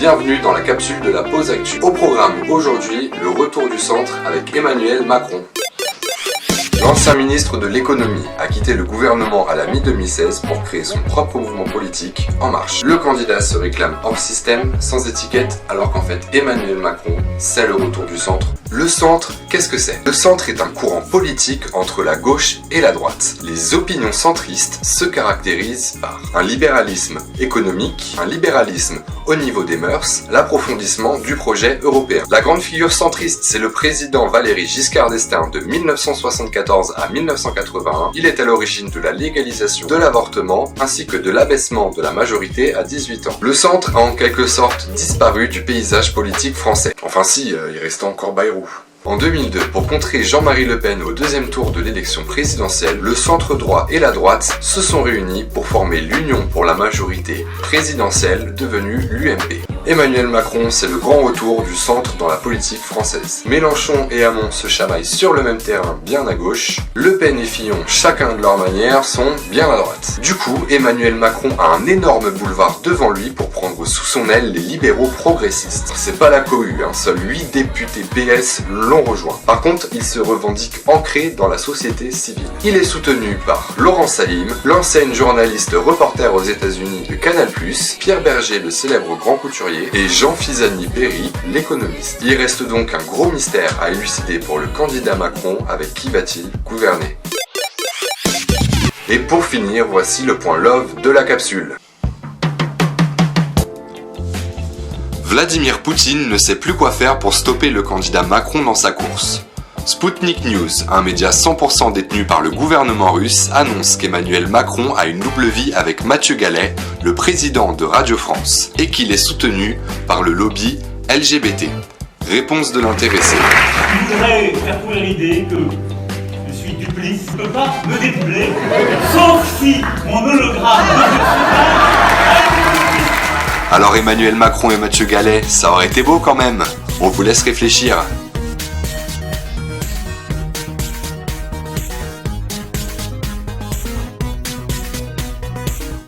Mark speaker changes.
Speaker 1: bienvenue dans la capsule de la pause actu. Au programme aujourd'hui, le retour du centre avec Emmanuel Macron. L'ancien ministre de l'économie a quitté le gouvernement à la mi-2016 pour créer son propre mouvement politique, En Marche. Le candidat se réclame hors système, sans étiquette, alors qu'en fait Emmanuel Macron, c'est le retour du centre. Le centre, qu'est-ce que c'est? Le centre est un courant politique entre la gauche et la droite. Les opinions centristes se caractérisent par un libéralisme économique, un libéralisme au niveau des mœurs, l'approfondissement du projet européen. La grande figure centriste, c'est le président Valéry Giscard d'Estaing de 1974 à 1981. Il est à l'origine de la légalisation de l'avortement ainsi que de l'abaissement de la majorité à 18 ans. Le centre a en quelque sorte disparu du paysage politique français. Enfin si, il restait encore Bayrou. En 2002, pour contrer Jean-Marie Le Pen au deuxième tour de l'élection présidentielle, le centre droit et la droite se sont réunis pour former l'Union pour la majorité présidentielle, devenue l'UMP. Emmanuel Macron, c'est le grand retour du centre dans la politique française. Mélenchon et Hamon se chamaillent sur le même terrain, bien à gauche. Le Pen et Fillon, chacun de leur manière, sont bien à droite. Du coup, Emmanuel Macron a un énorme boulevard devant lui pour prendre sous son aile les libéraux progressistes. C'est pas la cohue, seuls 8 députés PS l'ont rejoint. Par contre, il se revendique ancré dans la société civile. Il est soutenu par Laurent Salim, l'ancienne journaliste reporter aux États-Unis de Canal+, Pierre Berger, le célèbre grand couturier, et Jean Pisani-Ferry, l'économiste. Il reste donc un gros mystère à élucider pour le candidat Macron, avec qui va-t-il gouverner? Et pour finir, voici le point love de la capsule. Vladimir Poutine ne sait plus quoi faire pour stopper le candidat Macron dans sa course. Sputnik News, un média 100% détenu par le gouvernement russe, annonce qu'Emmanuel Macron a une double vie avec Mathieu Gallet, le président de Radio France, et qu'il est soutenu par le lobby LGBT. Réponse de l'intéressé.
Speaker 2: Je voudrais faire courir l'idée que je suis duplice, ne peut pas me dédoubler, sauf si mon hologramme
Speaker 1: Alors Emmanuel Macron et Mathieu Gallet, ça aurait été beau quand même. On vous laisse réfléchir.